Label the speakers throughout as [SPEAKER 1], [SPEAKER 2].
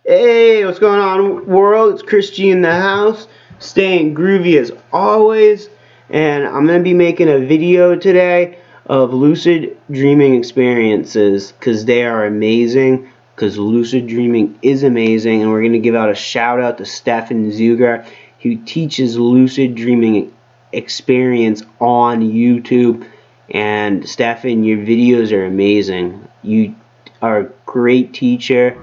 [SPEAKER 1] Hey, what's going on, world? It's Christy in the house, staying groovy as always, and I'm going to be making a video today of lucid dreaming experiences, because they are amazing, because lucid dreaming is amazing, and we're going to give out a shout out to Stefan Zugor, who teaches lucid dreaming experience on YouTube. And Stefan, your videos are amazing. You are a great teacher.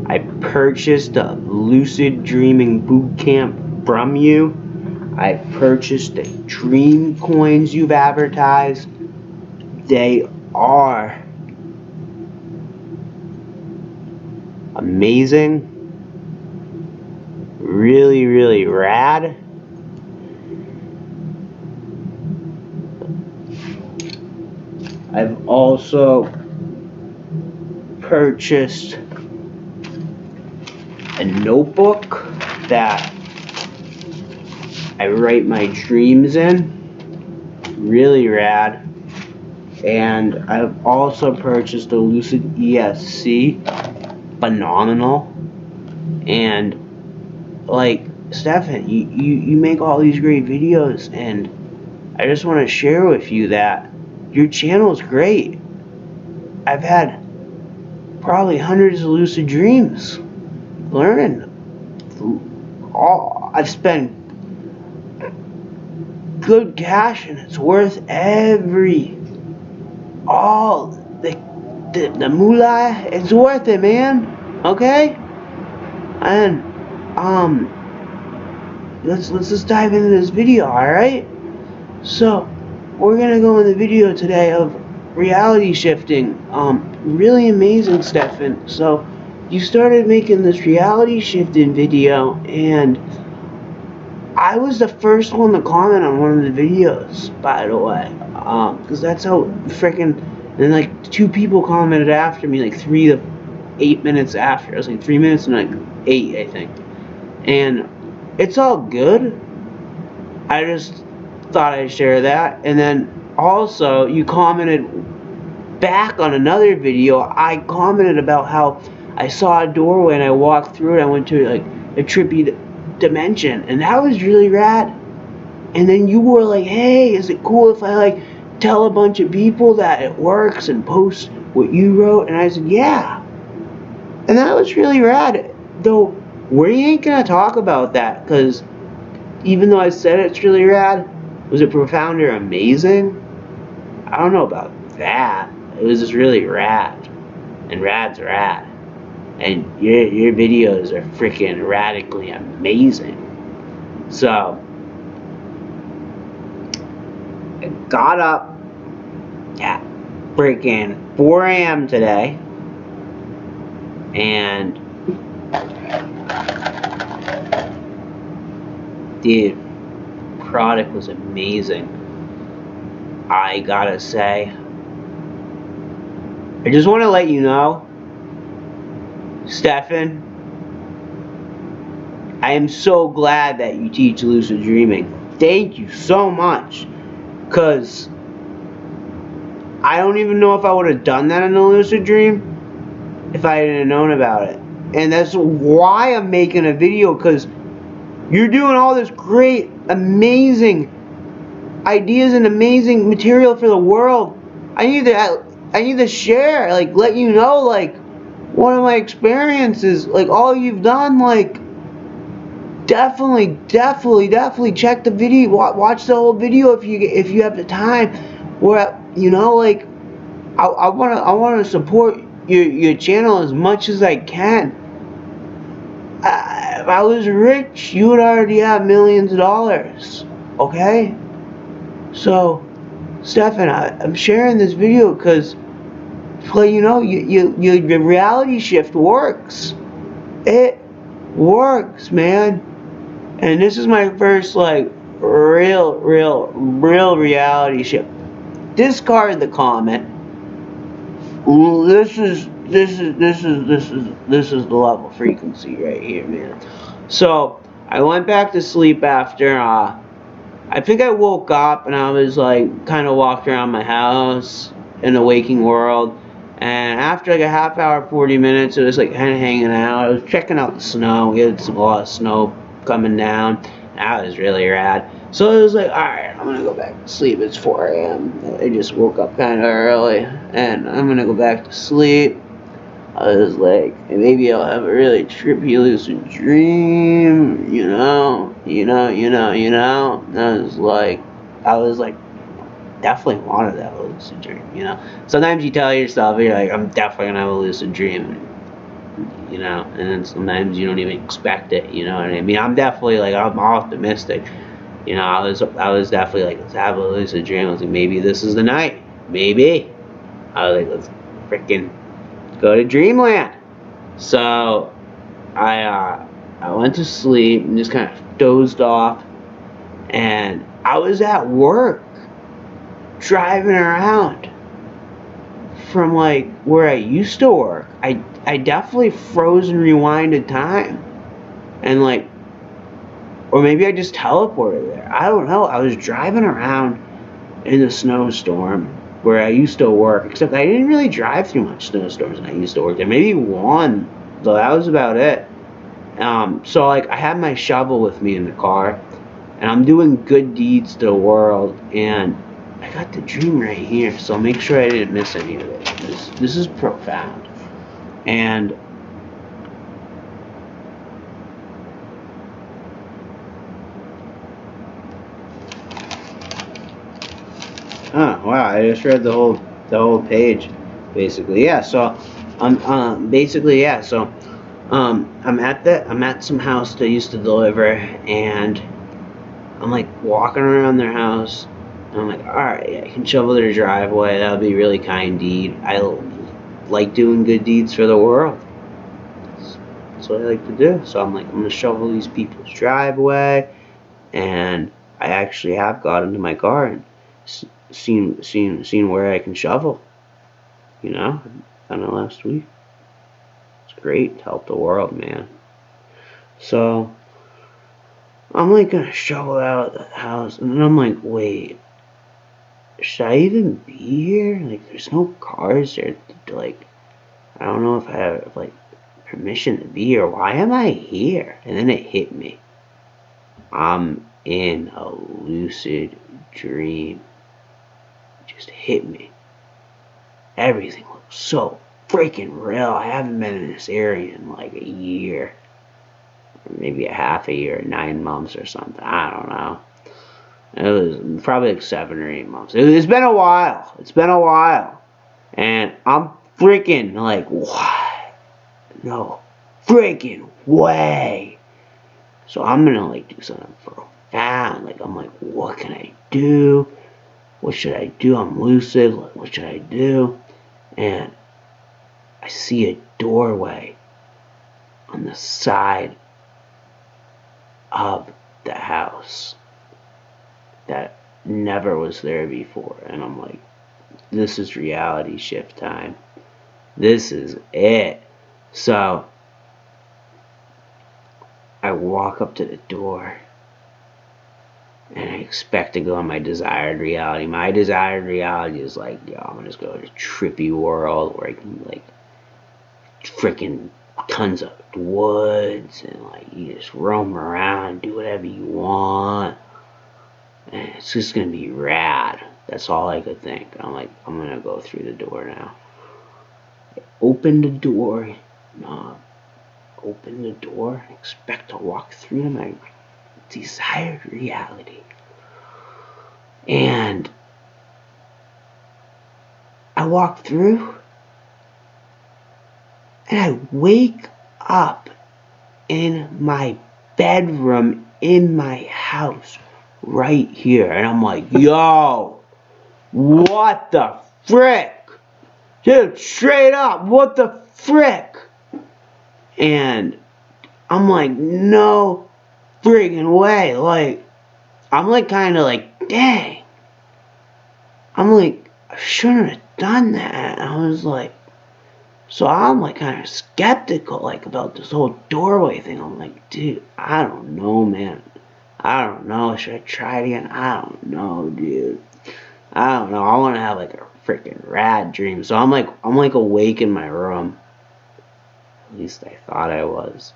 [SPEAKER 1] I purchased a lucid dreaming boot camp from you. I purchased the dream coins you've advertised. They are amazing. Really, really rad. I've also purchased a notebook that I write my dreams in. Really rad. And I've also purchased a Lucid ESC. Phenomenal. And like, Stefan, you make all these great videos, and I just want to share with you that your channel is great. I've had probably hundreds of lucid dreams. Learning. I've spent good cash, and it's worth all the moolah. It's worth it, man. Okay? And let's just dive into this video, alright? So we're gonna go in the video today of reality shifting. Really amazing, Stefan. So you started making this reality shifting video, and I was the first one to comment on one of the videos, by the way. Because that's how freaking. And like 2 people commented after me, like 3 to 8 minutes after. It was like 3 minutes and like 8, I think. And it's all good. I just thought I'd share that. And then also, you commented back on another video. I commented about how I saw a doorway and I walked through it. I went to like a trippy dimension, and that was really rad. And then you were like, hey, is it cool if I like tell a bunch of people that it works and post what you wrote? And I said, yeah. And that was really rad. Though we ain't gonna talk about that, because even though I said it's really rad, was it profound or amazing? I don't know about that. It was just really rad. And rad's rad. And your videos are freaking radically amazing. So I got up at freaking 4 a.m. today, and the product was amazing. I gotta say, I just want to let you know, Stefan, I am so glad that you teach lucid dreaming. Thank you so much, because I don't even know if I would have done that in a lucid dream if I hadn't known about it. And that's why I'm making a video, because you're doing all this great, amazing ideas and amazing material for the world. I need to share, like, let you know, like, one of my experiences, like, all you've done, like, definitely check the video, watch the whole video if you have the time. Where, you know, like, I wanna support your channel as much as I can. If I was rich, you would already have millions of dollars. Okay? So, Stefan, I'm sharing this video because, you know, your reality shift works. It works, man. And this is my first, like, real reality shift. Discard the comment. This is the level frequency right here, man. So I went back to sleep after. I think I woke up and I was like kind of walking around my house in the waking world, And after like a half hour, 40 minutes, it was like kind of hanging out. I was checking out the snow. We had a lot of snow coming down. That was really rad. So it was like, alright, I'm gonna go back to sleep. It's 4 a.m. I just woke up kind of early, and I'm gonna go back to sleep. I was like, maybe I'll have a really trippy lucid dream, And I was like, definitely wanted that lucid dream. Sometimes you tell yourself, you're like, I'm definitely gonna have a lucid dream, and then sometimes you don't even expect it, you know what I mean? I'm definitely like, I'm optimistic. I was definitely like, let's have a lucid dream. I was like, maybe this is the night. Maybe. I was like, let's freaking go to dreamland. So I went to sleep and just kind of dozed off, and I was at work driving around from like where I used to work. I definitely froze and rewinded time, and like, or maybe I just teleported there. I don't know. I was driving around in a snowstorm where I used to work, except I didn't really drive through much snowstorms when I used to work there. Maybe one, though. That was about it. So like, I had my shovel with me in the car, and I'm doing good deeds to the world, and I got the dream right here. So I'll make sure I didn't miss any of it. This is profound, and oh wow, I just read the whole page, basically. Yeah. So basically, yeah. So I'm at some house they used to deliver, and I'm like walking around their house, and I'm like, all right, I can shovel their driveway. That would be a really kind deed. I like doing good deeds for the world. That's what I like to do. So I'm like, I'm gonna shovel these people's driveway, and I actually have got into my car and seen where I can shovel. Done it last week. It's great to help the world, man. So I'm like gonna shovel out the house, and then I'm like, wait, should I even be here? Like, there's no cars there. Like, I don't know if I have like permission to be here. Why am I here? And then it hit me. I'm in a lucid dream. It just hit me. Everything looks so freaking real. I haven't been in this area in like a year, or maybe a half a year, 9 months or something. I don't know. It was probably like 7 or 8 months. It's been a while. It's been a while. And I'm freaking like, what? No freaking way. So I'm gonna like do something profound. Like, I'm like, what can I do? What should I do? I'm lucid. Like, what should I do? And I see a doorway on the side of the house that never was there before. And I'm like, this is reality shift time. This is it. So I walk up to the door, and I expect to go in my desired reality. My desired reality is like, yo, I'm gonna just go to a trippy world where I can like freaking tons of woods, and like you just roam around, do whatever you want, and it's just gonna be rad. That's all I could think. I'm like, I'm gonna go through the door now. Open the door. No, open the door and expect to walk through to my desired reality. And I walk through, and I wake up in my bedroom in my house right here. And I'm like, yo, what the frick? Dude, straight up, what the frick? And I'm like, no friggin' way. Like, I'm like kind of like, dang. I'm like, I shouldn't have done that. And I was like, so I'm like kind of skeptical like about this whole doorway thing. I'm like, dude, I don't know, man. I don't know. Should I try it again? I don't know, dude. I don't know. I want to have like a freaking rad dream. So I'm like awake in my room. At least I thought I was.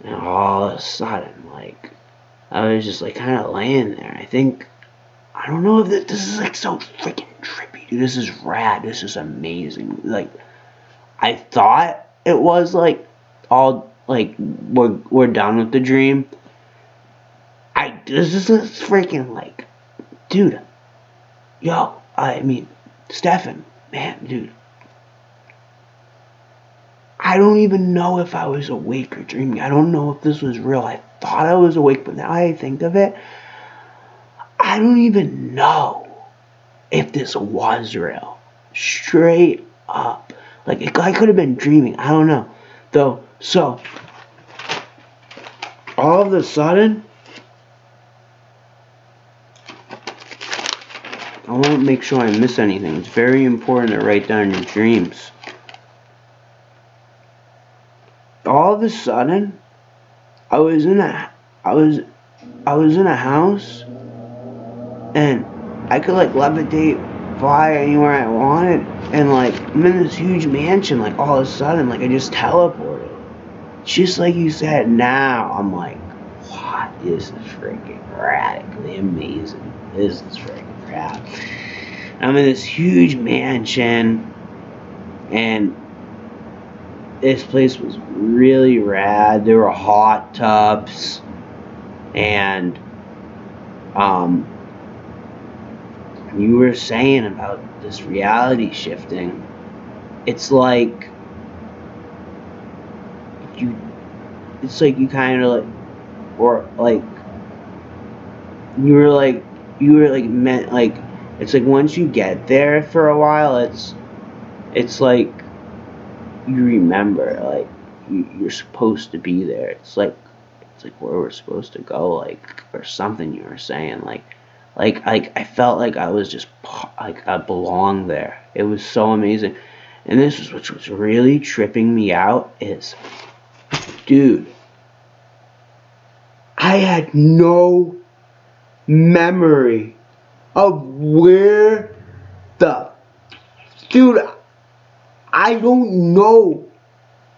[SPEAKER 1] And all of a sudden, like, I was just like kind of laying there. I don't know if this is like so freaking trippy, dude. This is rad. This is amazing. Like, I thought it was like all like we're done with the dream. This is freaking like, dude. Yo, I mean, Stefan, man, dude. I don't even know if I was awake or dreaming. I don't know if this was real. I thought I was awake, but now I think of it, I don't even know if this was real. Straight up. Like, I could have been dreaming. I don't know. Though, so, all of a sudden, I won't make sure I miss anything. It's very important to write down your dreams. All of a sudden, I was in a house, and I could like levitate, fly anywhere I wanted, and like I'm in this huge mansion. Like all of a sudden, like I just teleported, just like you said. Now I'm like, what? This is freaking radically amazing. This is freaking rad. I'm in this huge mansion, and this place was really rad. There were hot tubs, and you were saying about this reality shifting. It's like you kind of like, or like you were like meant like, it's like once you get there for a while, it's like you remember, like you're supposed to be there. It's like where we're supposed to go, like, or something you were saying, like I felt like I was just like I belonged there. It was so amazing. And this is what was really tripping me out is, dude, I had no memory of where the, dude, I don't know.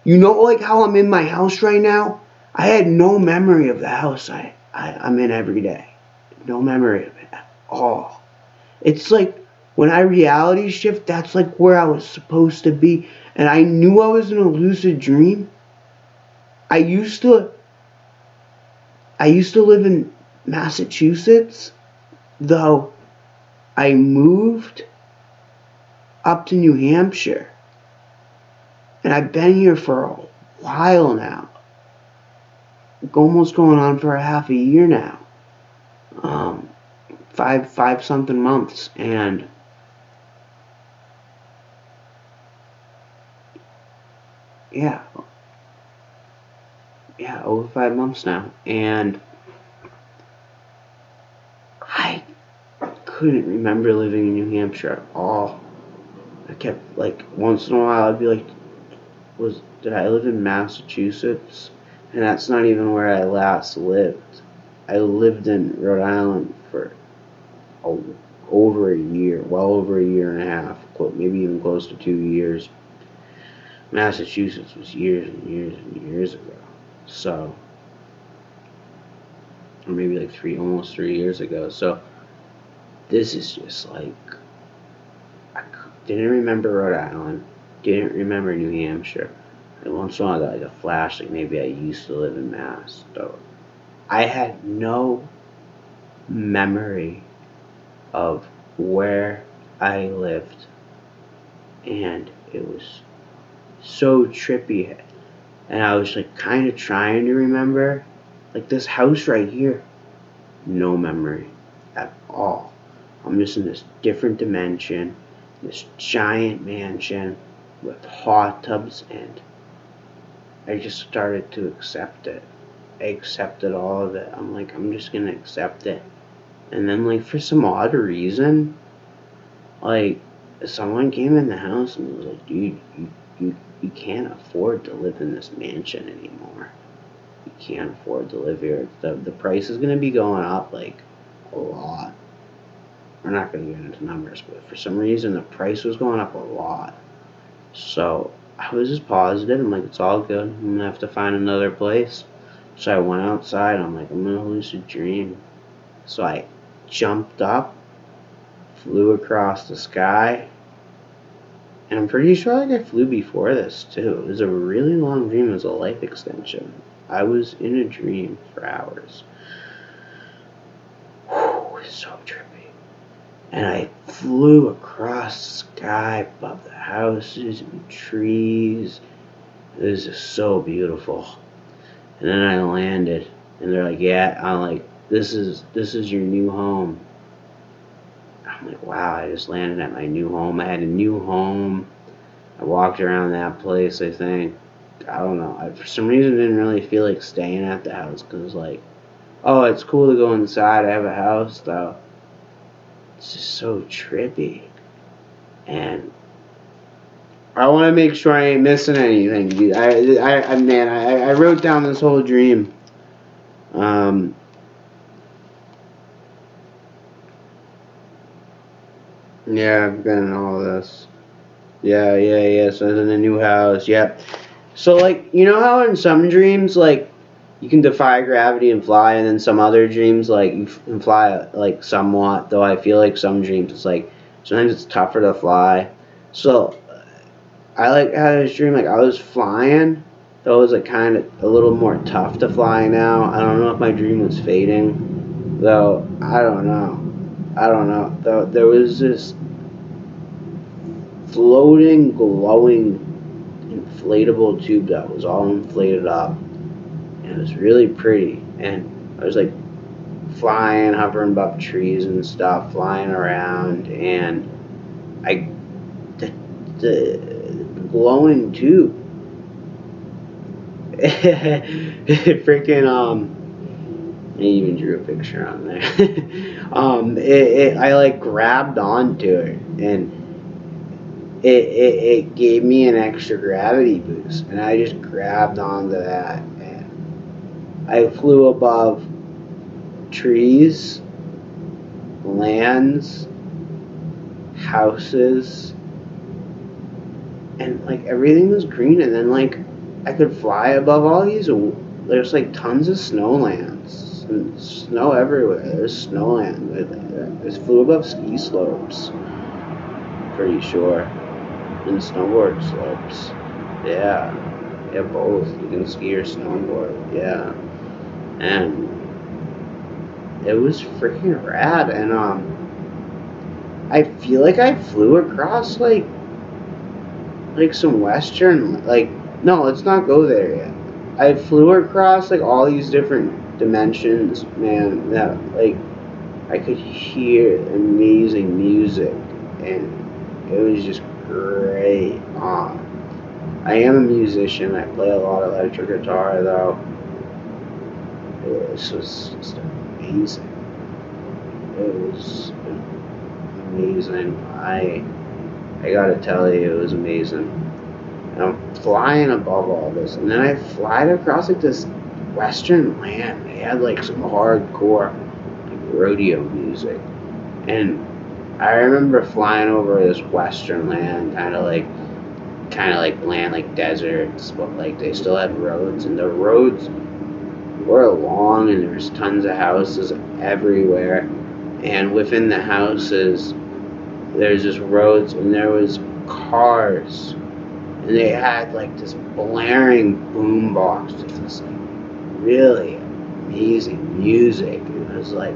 [SPEAKER 1] You know, like how I'm in my house right now? I had no memory of the house I'm in every day. No memory of it at all. It's like when I reality shift, that's like where I was supposed to be. And I knew I was in a lucid dream. I used to live in Massachusetts, though I moved up to New Hampshire. And I've been here for a while now. Almost going on for a half a year now. Five something months, and yeah, over 5 months now, and I couldn't remember living in New Hampshire at all. I kept, like, once in a while I'd be like, did I live in Massachusetts? And that's not even where I last lived. I lived in Rhode Island for over a year, well over a year and a half, maybe even close to 2 years. Massachusetts was years and years and years ago. So, or maybe like almost 3 years ago. So, this is just like, I didn't remember Rhode Island, didn't remember New Hampshire. And once in a while I got like a flash, like maybe I used to live in Mass. So, I had no memory of where I lived, and it was so trippy. And I was like kind of trying to remember, like this house right here, no memory at all. I'm just in this different dimension, this giant mansion with hot tubs, and I just started to accept it. I accepted all of it. I'm like, I'm just gonna accept it. And then, like, for some odd reason, like, someone came in the house and was like, dude, you can't afford to live in this mansion anymore. You can't afford to live here. The price is gonna be going up, like, a lot. we're not going to get into numbers, but for some reason the price was going up a lot. So I was just positive. I'm like, it's all good. I'm going to have to find another place. So I went outside. I'm like, I'm going to lucid dream. So I jumped up, flew across the sky, and I'm pretty sure like I flew before this too. It was a really long dream. It was a life extension. I was in a dream for hours. Whew, it was so trippy. And I flew across the sky above the houses and trees. It was just so beautiful. And then I landed, and they're like, "Yeah." I'm like, "This is your new home." I'm like, "Wow!" I just landed at my new home. I had a new home. I walked around that place. I think, I don't know. I for some reason didn't really feel like staying at the house because like, oh, it's cool to go inside. I have a house though. It's just so trippy, and I want to make sure I ain't missing anything, dude. I wrote down this whole dream. Yeah, I've been in all this. Yeah. So in a new house. Yep. So like, you know how in some dreams like you can defy gravity and fly, and then some other dreams like you can fly like somewhat. Though I feel like some dreams it's like sometimes it's tougher to fly. So I like had this dream like I was flying. Though it was like kind of a little more tough to fly now. I don't know if my dream was fading. Though I don't know. Though there was this floating, glowing, inflatable tube that was all inflated up, and it was really pretty. And I was like flying, hovering above trees and stuff, flying around, and I the glowing tube, freaking I even drew a picture on there. I like grabbed onto it and it gave me an extra gravity boost, and I just grabbed onto that, and I flew above trees, lands, houses, and like everything was green, and then like I could fly above all these. There's like tons of snowlands and snow everywhere. There's snowland. I just flew above ski slopes, pretty sure, and snowboard slopes. Yeah, both. You can ski or snowboard. Yeah, and it was freaking rad. And I feel like I flew across like some western, like, no, let's not go there yet. I flew across like all these different dimensions, man, that like I could hear amazing music, and it was just great. I am a musician. I play a lot of electric guitar though. This was just amazing. It was amazing. I gotta tell you, it was amazing. And I'm flying above all this, and then I fly across like this western land. They had like some hardcore like rodeo music, and I remember flying over this western land, kind of like land like deserts, but like they still had roads, and the roads were long, and there's tons of houses everywhere, and within the houses there's just roads, and there was cars, and they had like this blaring boombox with this like really amazing music. It was like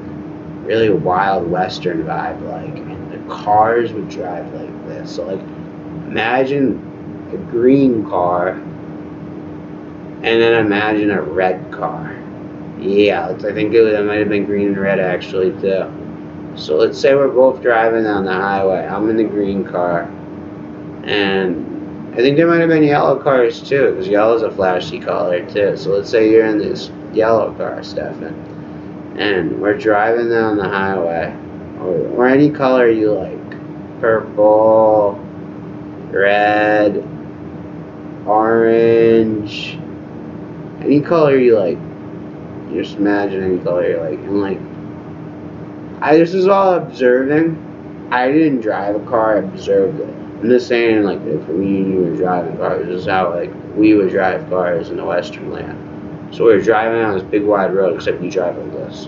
[SPEAKER 1] really wild western vibe, like, and the cars would drive like this. So like imagine a green car, and then imagine a red car. Yeah, I think it might have been green and red actually too. So let's say we're both driving down the highway. I'm in the green car, and I think there might have been yellow cars too, because yellow is a flashy color too. So let's say you're in this yellow car, Stefan, and we're driving down the highway, or any color you like, purple, red, orange, any color you like. You just imagine any color you like, and like this is all observing. I didn't drive a car, I observed it. I'm just saying, like, if me and you were driving cars, this is how, like, we would drive cars in the Western land. So we're driving on this big wide road, except you drive like this.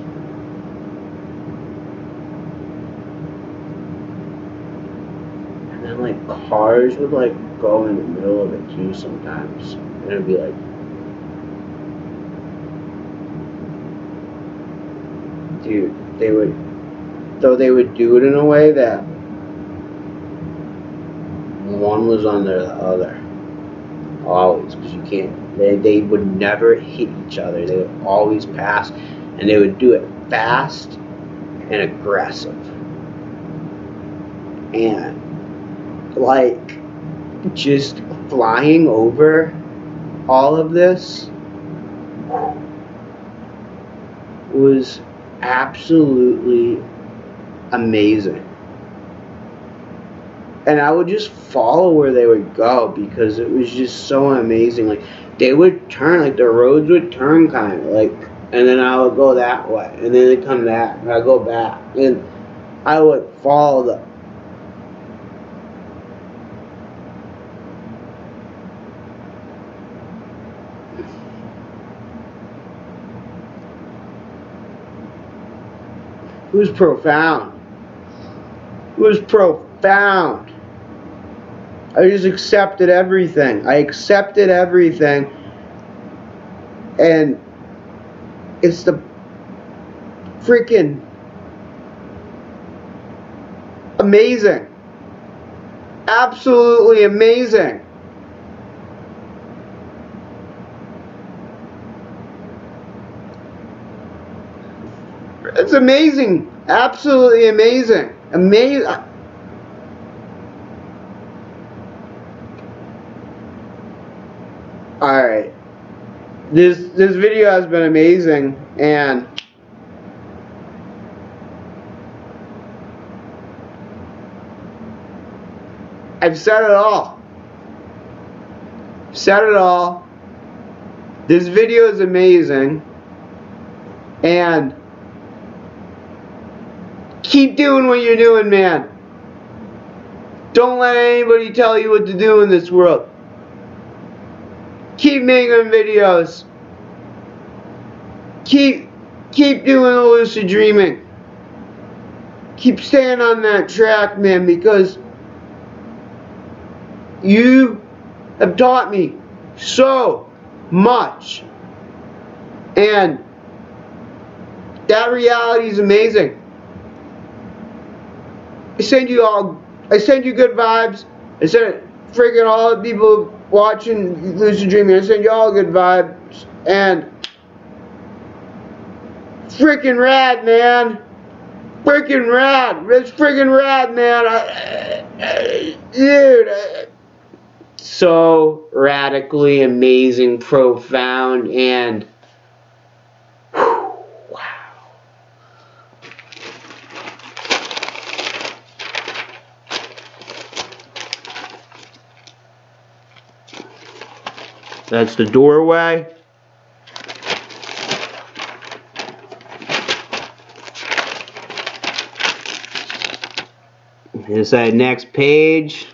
[SPEAKER 1] And then, like, cars would, like, go in the middle of it too sometimes. And it'd be like, dude, they would do it in a way that one was under the other. Always, because you can't, they would never hit each other. They would always pass, and they would do it fast and aggressive. And, like, just flying over all of this was absolutely amazing. And I would just follow where they would go because it was just so amazing. Like, they would turn, like, the roads would turn kind of, like, and then I would go that way, and then they'd come back, and I'd go back, and I would follow them. It was profound. It was profound. I just accepted everything. I accepted everything. And it's the freaking amazing. Absolutely amazing. It's amazing. Absolutely amazing. Amazing. Alright. This video has been amazing, and I've said it all. Said it all. This video is amazing, and keep doing what you're doing, man. Don't let anybody tell you what to do in this world. Keep making videos. Keep doing the lucid dreaming. Keep staying on that track, man, because you have taught me so much. And that reality is amazing. I send you good vibes. I send freaking all the people watching lucid dreaming. I send you all good vibes. And freaking rad, man. Freaking rad. It's freaking rad, man. Dude. So radically amazing, profound, and wow. That's the doorway. Here's that next page.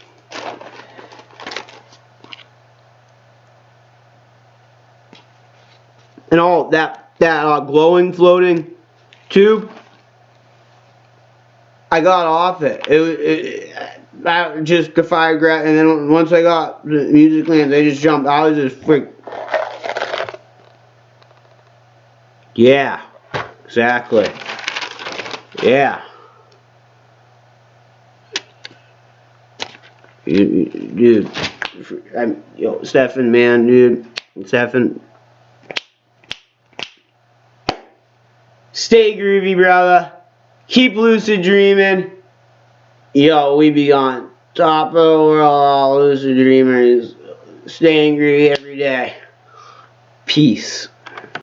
[SPEAKER 1] And all that glowing, floating tube, I got off it. That just defied gravity. And then once I got the music lands, I just jumped. I was just freak. Yeah, exactly. Yeah. Dude, yo, Stefan, man, dude, Stefan. Stay groovy, brother. Keep lucid dreaming. Yo, we be on top of the world, all lucid dreamers. Staying groovy every day. Peace.